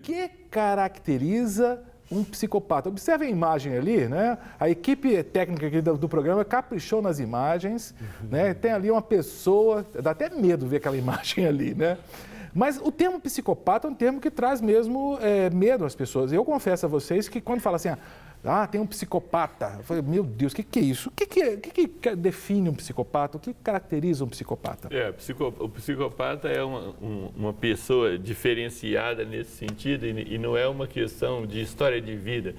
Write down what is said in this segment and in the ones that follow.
que caracteriza um psicopata? Observe a imagem ali, né? A equipe técnica aqui do programa caprichou nas imagens, né? Tem ali uma pessoa, dá até medo ver aquela imagem ali, né? Mas o termo psicopata é um termo que traz mesmo medo às pessoas. Eu confesso a vocês que quando fala assim, tem um psicopata, eu falei, meu Deus, o que é isso? O que define um psicopata? O que caracteriza um psicopata? O psicopata é uma pessoa diferenciada nesse sentido e não é uma questão de história de vida.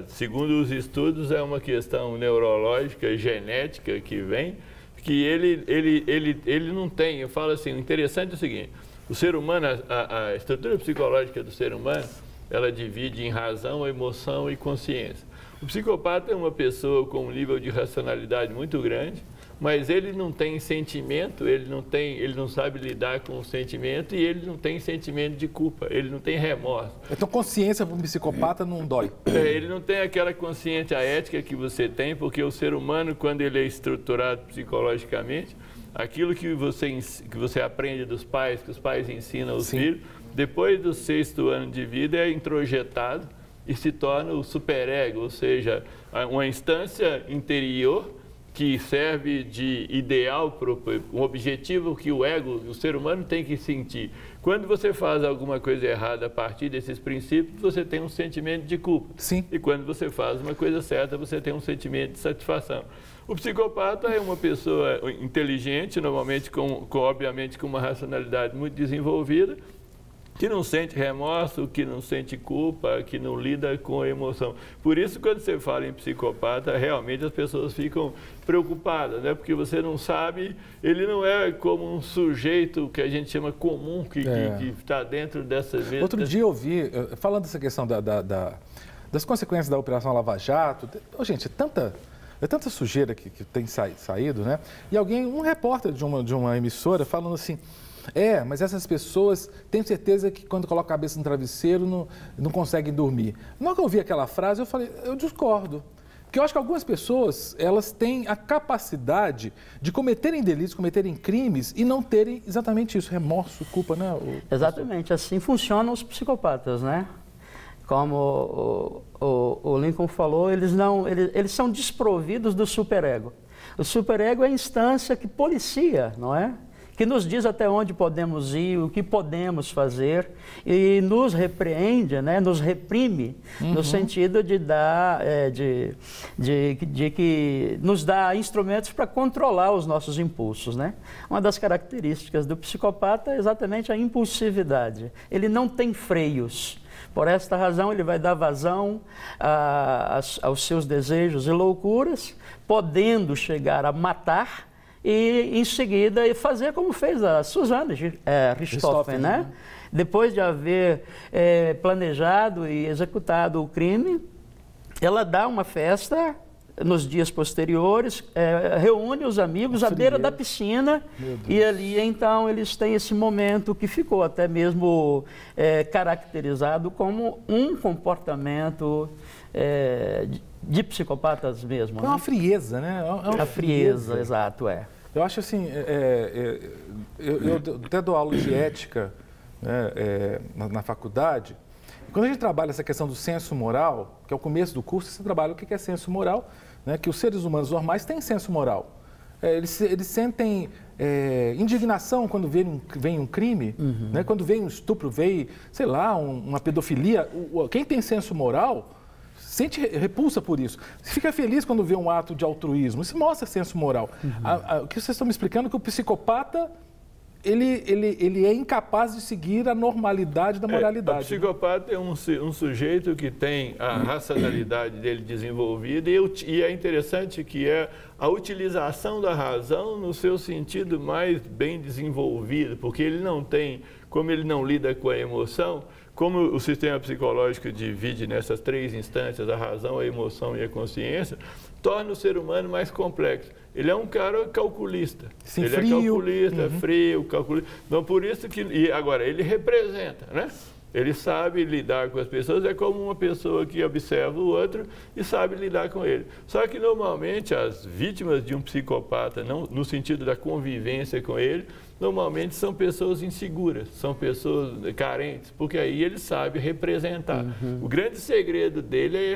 Segundo os estudos, é uma questão neurológica, genética que vem, que ele não tem. Eu falo assim, o interessante é o seguinte, o ser humano, a estrutura psicológica do ser humano, ela divide em razão, emoção e consciência. O psicopata é uma pessoa com um nível de racionalidade muito grande, mas ele não tem sentimento, ele não sabe lidar com o sentimento e ele não tem sentimento de culpa, ele não tem remorso. Então consciência para um psicopata não dói. Ele não tem aquela consciência ética que você tem, porque o ser humano, quando ele é estruturado psicologicamente, aquilo que você aprende dos pais, que os pais ensinam aos filhos, depois do 6º ano de vida é introjetado e se torna o superego, ou seja, uma instância interior que serve de ideal, um objetivo que o ser humano tem que sentir. Quando você faz alguma coisa errada a partir desses princípios, você tem um sentimento de culpa. Sim. E quando você faz uma coisa certa, você tem um sentimento de satisfação. O psicopata é uma pessoa inteligente, normalmente obviamente com uma racionalidade muito desenvolvida, que não sente remorso, que não sente culpa, que não lida com a emoção. Por isso, quando você fala em psicopata, realmente as pessoas ficam preocupadas, né? Porque você não sabe, ele não é como um sujeito que a gente chama comum, que está dentro dessa mesma... Outro dia eu vi, falando dessa questão das consequências da Operação Lava Jato, gente, é tanta sujeira que tem saído, né? E um repórter de uma emissora falando assim, mas essas pessoas, tenho certeza que quando colocam a cabeça no travesseiro não conseguem dormir. Na hora que eu ouvi aquela frase, eu falei, eu discordo. Porque eu acho que algumas pessoas, elas têm a capacidade de cometerem delitos, cometerem crimes e não terem exatamente isso, remorso, culpa, né? Exatamente, assim funcionam os psicopatas, né? Como o Lincoln falou, eles são desprovidos do superego. O superego é a instância que policia, não é? Que nos diz até onde podemos ir, o que podemos fazer e nos repreende, né? Nos reprime, no sentido de dar, de que nos dá instrumentos para controlar os nossos impulsos, né? Uma das características do psicopata é exatamente a impulsividade. Ele não tem freios. Por esta razão, ele vai dar vazão aos seus desejos e loucuras, podendo chegar a matar e, em seguida, fazer como fez a Suzanne Richthofen, né? Depois de haver planejado e executado o crime, ela dá uma festa nos dias posteriores, reúne os amigos à beira da piscina e ali, então, eles têm esse momento que ficou até mesmo caracterizado como um comportamento de psicopatas mesmo. É uma frieza, né? A frieza, exato, Eu acho assim, eu até dou aula de ética, né, na faculdade. Quando a gente trabalha essa questão do senso moral, que é o começo do curso, você trabalha o que é senso moral, né, que os seres humanos normais têm senso moral. Eles sentem indignação quando vem um crime, né, quando vem um estupro, vem, sei lá, uma pedofilia. Quem tem senso moral sente repulsa por isso. Fica feliz quando vê um ato de altruísmo. Isso mostra senso moral. O que vocês estão me explicando é que o psicopata, ele é incapaz de seguir a normalidade da moralidade. O psicopata é um sujeito que tem a racionalidade dele desenvolvida e é interessante que é a utilização da razão no seu sentido mais bem desenvolvido, porque ele não tem, como ele não lida com a emoção, como o sistema psicológico divide nessas 3 instâncias, a razão, a emoção e a consciência, torna o ser humano mais complexo. Ele é um cara calculista. Sim, ele frio. É calculista, frio, calculista. Então, por isso que... E agora, ele representa, né? Ele sabe lidar com as pessoas, é como uma pessoa que observa o outro e sabe lidar com ele. Só que, normalmente, as vítimas de um psicopata, não, no sentido da convivência com ele, normalmente são pessoas inseguras, são pessoas carentes, porque aí ele sabe representar. O grande segredo dele é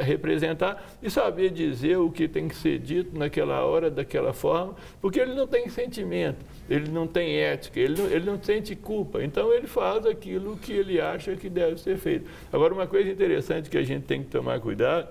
representar e saber dizer o que tem que ser dito naquela hora, daquela forma, porque ele não tem sentimento, ele não tem ética, ele não sente culpa. Então, ele faz aquilo que ele acha que deve ser feito. Agora, uma coisa interessante que a gente tem que tomar cuidado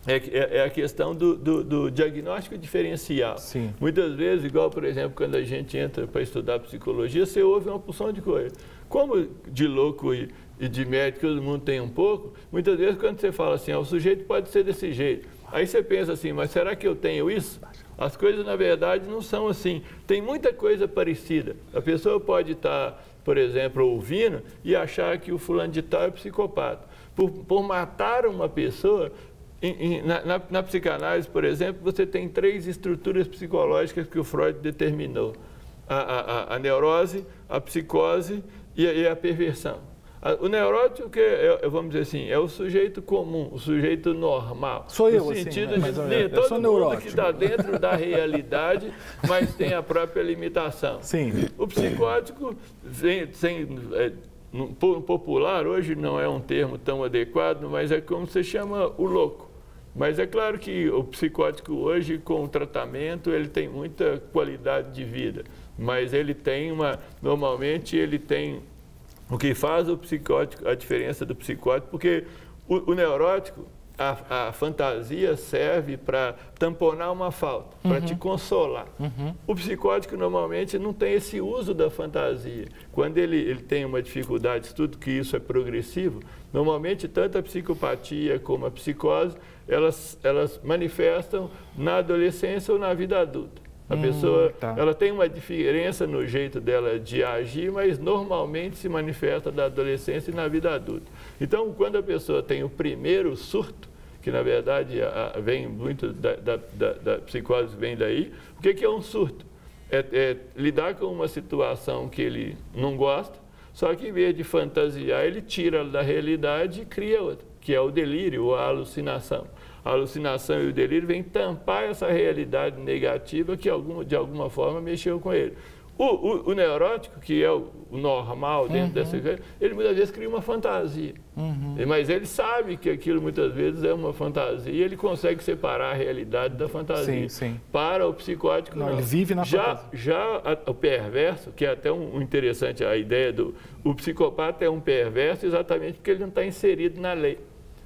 é a questão do diagnóstico diferencial. Sim. Muitas vezes, igual, por exemplo, quando a gente entra para estudar psicologia, você ouve uma porção de coisa. Como de louco e de médico todo mundo tem um pouco, muitas vezes quando você fala assim, o sujeito pode ser desse jeito. Aí você pensa assim, mas será que eu tenho isso? As coisas, na verdade, não são assim. Tem muita coisa parecida. A pessoa pode estar, por exemplo, ouvindo e achar que o fulano de tal é psicopata. Por matar uma pessoa... Na psicanálise, por exemplo, você tem 3 estruturas psicológicas que o Freud determinou. A neurose, a psicose e a perversão. O neurótico, vamos dizer assim, é o sujeito comum, o sujeito normal. Sou eu, no sentido assim, de todo mundo que está dentro da realidade, mas tem a própria limitação. Sim. O psicótico popular, hoje não é um termo tão adequado, mas é como se chama o louco. Mas é claro que o psicótico hoje, com o tratamento, ele tem muita qualidade de vida. Mas ele tem normalmente ele tem o que faz o psicótico, a diferença do psicótico, porque o neurótico, a fantasia serve para tamponar uma falta, para te consolar. O psicótico normalmente não tem esse uso da fantasia. Quando ele tem uma dificuldade, estudo que isso é progressivo, normalmente tanto a psicopatia como a psicose, elas manifestam na adolescência ou na vida adulta. A pessoa ela tem uma diferença no jeito dela de agir, mas normalmente se manifesta na adolescência e na vida adulta. Então, quando a pessoa tem o primeiro surto, que na verdade vem muito da psicose, vem daí, o que é um surto? É lidar com uma situação que ele não gosta, só que em vez de fantasiar, ele tira da realidade e cria outra, que é o delírio ou a alucinação. A alucinação e o delírio vêm tampar essa realidade negativa que de alguma forma mexeu com ele. O neurótico, que é o normal dentro dessa coisa, ele muitas vezes cria uma fantasia. Mas ele sabe que aquilo muitas vezes é uma fantasia e ele consegue separar a realidade da fantasia. Sim. Para o psicótico, não. Ele vive na fantasia. Já o perverso, que é até interessante a ideia o psicopata é um perverso exatamente porque ele não está inserido na lei.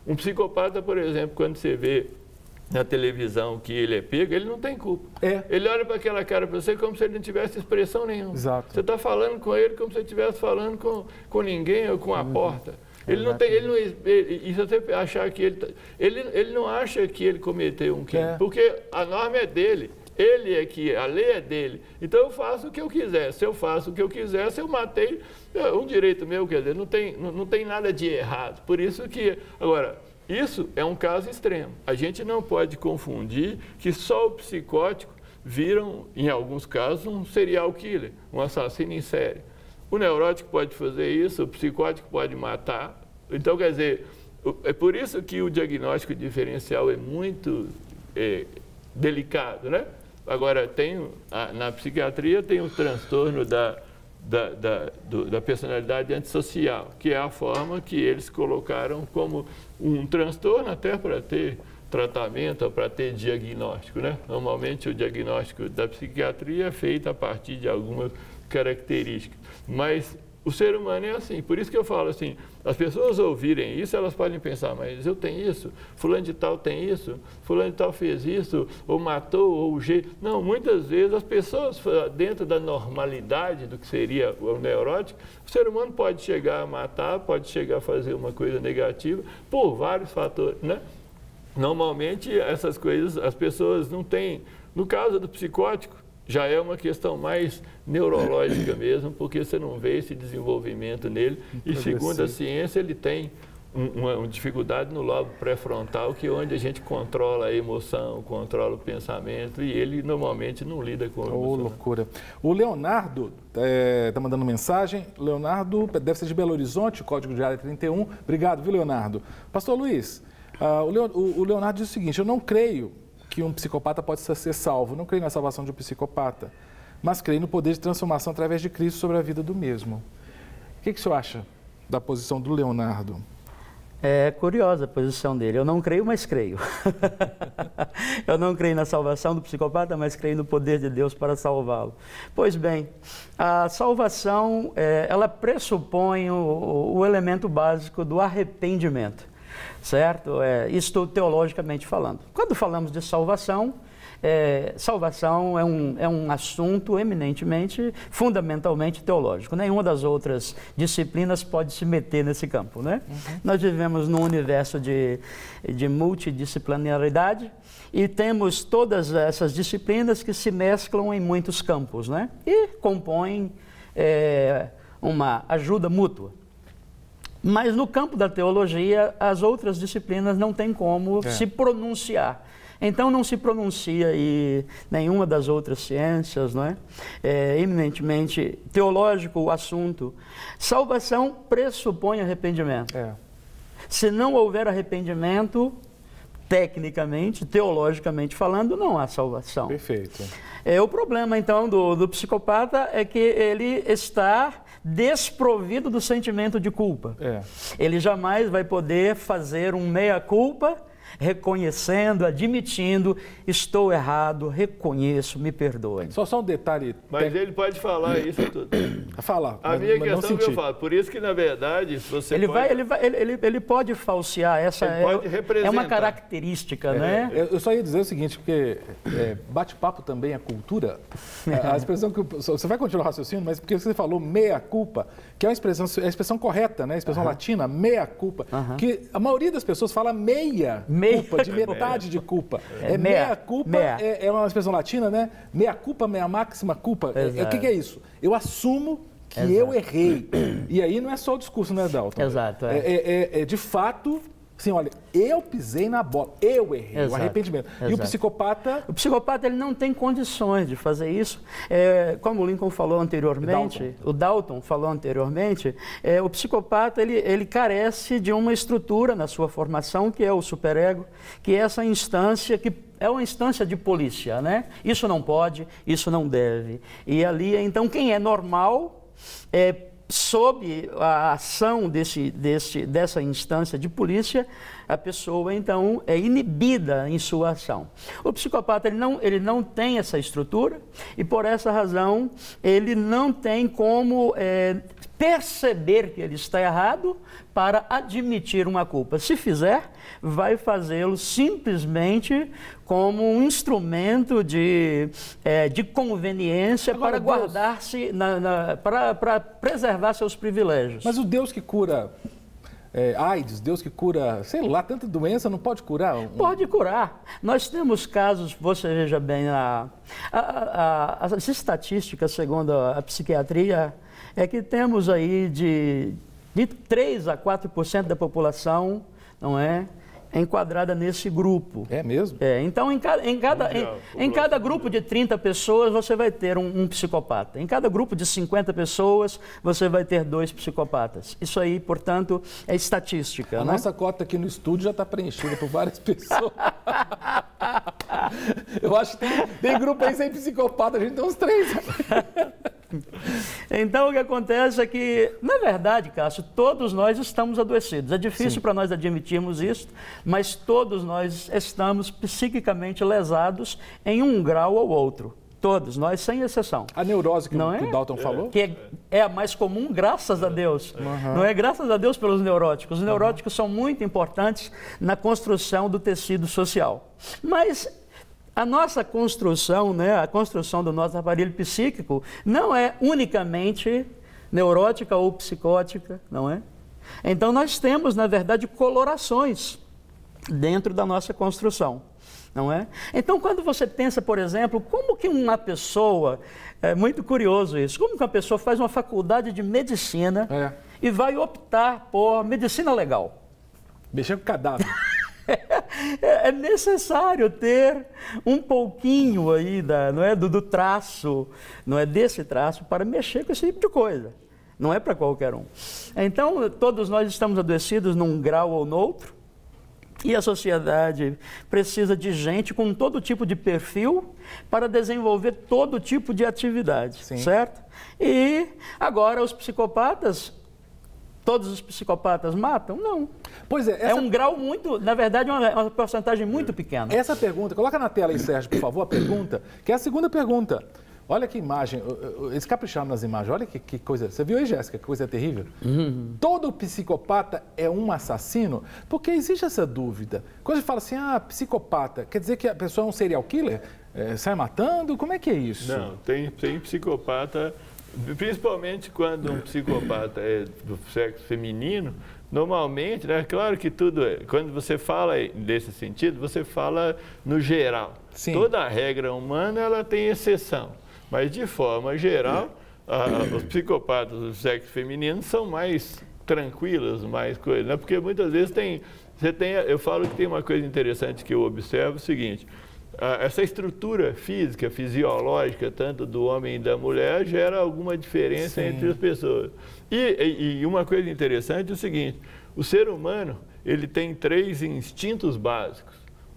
Um psicopata, por exemplo, quando você vê na televisão que ele é pego, ele não tem culpa. Ele olha para aquela cara para você como se ele não tivesse expressão nenhuma. Exato. Você está falando com ele como se ele estivesse falando com ninguém ou com a porta. Ele não tem, e se você achar que ele não acha que ele cometeu um crime, porque a norma é dele. A lei é dele. Então eu faço o que eu quiser. Se eu faço o que eu quiser, se eu matei, é um direito meu, quer dizer, não tem nada de errado. Por isso que, agora, isso é um caso extremo. A gente não pode confundir que só o psicótico viram, em alguns casos, um serial killer, um assassino em série. O neurótico pode fazer isso, o psicótico pode matar. Então, quer dizer, é por isso que o diagnóstico diferencial é muito delicado, né? Agora, na psiquiatria tem o transtorno da personalidade antissocial, que é a forma que eles colocaram como um transtorno até para ter tratamento ou para ter diagnóstico, né? Normalmente o diagnóstico da psiquiatria é feito a partir de algumas características, mas o ser humano é assim, por isso que eu falo assim, as pessoas ouvirem isso, elas podem pensar, mas eu tenho isso, fulano de tal tem isso, fulano de tal fez isso, ou matou, ou o jeito... Não, muitas vezes as pessoas, dentro da normalidade do que seria o neurótico, o ser humano pode chegar a matar, pode chegar a fazer uma coisa negativa, por vários fatores, né? Normalmente, essas coisas, as pessoas não têm... No caso do psicótico, já é uma questão mais neurológica mesmo, porque você não vê esse desenvolvimento nele. E segundo a ciência, ele tem uma dificuldade no lobo pré-frontal, que é onde a gente controla a emoção, controla o pensamento, e ele normalmente não lida com a emoção. Loucura. O Leonardo está mandando mensagem. Leonardo deve ser de Belo Horizonte, o código de área 31. Obrigado, viu, Leonardo? Pastor Luiz, o Leonardo diz o seguinte: eu não creio que um psicopata pode ser salvo. Não creio na salvação de um psicopata. mas creio no poder de transformação através de Cristo sobre a vida do mesmo. O que o senhor acha da posição do Leonardo? É curiosa a posição dele. Eu não creio, mas creio. Eu não creio na salvação do psicopata, mas creio no poder de Deus para salvá-lo. Pois bem, a salvação, ela pressupõe o elemento básico do arrependimento, certo? Isto teologicamente falando. Quando falamos de salvação, salvação é um assunto eminentemente, fundamentalmente teológico. Nenhuma das outras disciplinas pode se meter nesse campo, né? Nós vivemos num universo de multidisciplinaridade e temos todas essas disciplinas que se mesclam em muitos campos, né? E compõem uma ajuda mútua. Mas no campo da teologia, as outras disciplinas não têm como se pronunciar. Então não se pronuncia aí nenhuma das outras ciências, não é? É eminentemente teológico o assunto. Salvação pressupõe arrependimento. Se não houver arrependimento, tecnicamente, teologicamente falando, não há salvação. Perfeito. O problema, então, do psicopata é que ele está desprovido do sentimento de culpa. Ele jamais vai poder fazer um meia-culpa, reconhecendo, admitindo, estou errado, reconheço, me perdoem. Só um detalhe. Mas ele pode falar isso tudo. Falar. A minha questão que eu falo, por isso que na verdade você ele pode falsear, essa pode é uma característica, né? Eu só ia dizer o seguinte, porque bate-papo também é cultura. A expressão que você vai continuar o raciocínio, mas porque você falou meia-culpa, que é a expressão correta, né? A expressão latina, meia-culpa, que a maioria das pessoas fala meia-culpa, de metade de culpa. Meia-culpa é uma expressão latina, né? Meia-culpa, meia-máxima culpa. O que é isso? Eu assumo que eu errei. E aí não é só o discurso, né, Dalton? Exato. De fato, assim, olha, eu pisei na bola, eu errei, o arrependimento. E o psicopata... O psicopata, ele não tem condições de fazer isso. Como o Lincoln falou anteriormente, o Dalton falou anteriormente, o psicopata, ele carece de uma estrutura na sua formação, que é o superego, que é essa instância que é uma instância de polícia, né? Isso não pode, isso não deve. E ali, então, quem é normal, sob a ação dessa instância de polícia, a pessoa, então, é inibida em sua ação. O psicopata, ele não tem essa estrutura e, por essa razão, ele não tem como perceber que ele está errado para admitir uma culpa. Se fizer, vai fazê-lo simplesmente como um instrumento de conveniência. Agora, para guardar-se, para preservar seus privilégios. Mas o Deus que cura AIDS, Deus que cura, sei lá, tanta doença, não pode curar? Pode curar. Nós temos casos, você veja bem, as estatísticas, segundo a psiquiatria, é que temos aí de 3 a 4% da população, não é, enquadrada nesse grupo. É mesmo? Então, em cada grupo de 30 pessoas, você vai ter um psicopata. Em cada grupo de 50 pessoas, você vai ter 2 psicopatas. Isso aí, portanto, é estatística. A nossa cota aqui no estúdio já está preenchida por várias pessoas. Eu acho que tem grupo aí sem psicopata, a gente tem uns 3. Então, o que acontece é que, na verdade, Cássio, todos nós estamos adoecidos. É difícil para nós admitirmos isso, mas todos nós estamos psiquicamente lesados em um grau ou outro. Todos, nós, sem exceção. A neurose que o Dalton falou? Que é a mais comum, graças a Deus. Não é graças a Deus pelos neuróticos. Os neuróticos são muito importantes na construção do tecido social. Mas a nossa construção, né, a construção do nosso aparelho psíquico não é unicamente neurótica ou psicótica, não é? Então nós temos, na verdade, colorações dentro da nossa construção, não é? Então quando você pensa, por exemplo, como que uma pessoa, é muito curioso isso, como que uma pessoa faz uma faculdade de medicina e vai optar por medicina legal? Mexer com cadáver. É necessário ter um pouquinho aí do traço, não é, desse traço, para mexer com esse tipo de coisa. Não é para qualquer um. Então, todos nós estamos adoecidos num grau ou no outro. E a sociedade precisa de gente com todo tipo de perfil para desenvolver todo tipo de atividade, certo? E agora os psicopatas, todos os psicopatas matam? Não. Pois é. É um grau muito, na verdade, uma porcentagem muito pequena. Essa pergunta, coloca na tela aí, Sérgio, por favor, a pergunta, que é a segunda pergunta. Olha que imagem, eles capricharam nas imagens, olha que coisa. Você viu aí, Jéssica, que coisa terrível? Todo psicopata é um assassino? Porque existe essa dúvida. Quando a gente fala assim, psicopata, quer dizer que a pessoa é um serial killer? Sai matando? Como é que é isso? Não, tem psicopata, principalmente quando um psicopata é do sexo feminino, normalmente, né, claro que tudo, quando você fala desse sentido, você fala no geral. Sim. Toda a regra humana, ela tem exceção. Mas, de forma geral, os psicopatas do sexo feminino são mais tranquilos, mais coisas, né? Porque muitas vezes eu falo que tem uma coisa interessante que eu observo, o seguinte, essa estrutura física, fisiológica, tanto do homem e da mulher, gera alguma diferença entre as pessoas. E uma coisa interessante é o seguinte, o ser humano, ele tem 3 instintos básicos,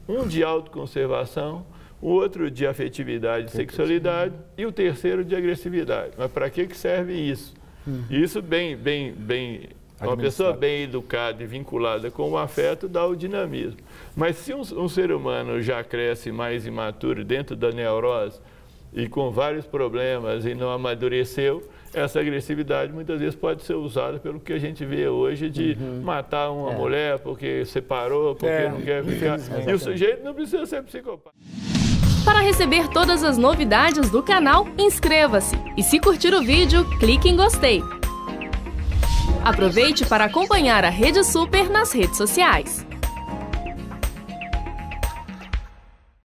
um de autoconservação, o outro de afetividade e sexualidade e o terceiro de agressividade. Mas para que serve isso? Isso uma pessoa bem educada e vinculada com o afeto dá o dinamismo. Mas se um ser humano já cresce mais imaturo dentro da neurose e com vários problemas e não amadureceu, essa agressividade muitas vezes pode ser usada pelo que a gente vê hoje de matar uma mulher porque separou, porque não quer ficar. E o sujeito não precisa ser psicopata. Para receber todas as novidades do canal, inscreva-se e se curtir o vídeo, clique em gostei. Aproveite para acompanhar a Rede Super nas redes sociais.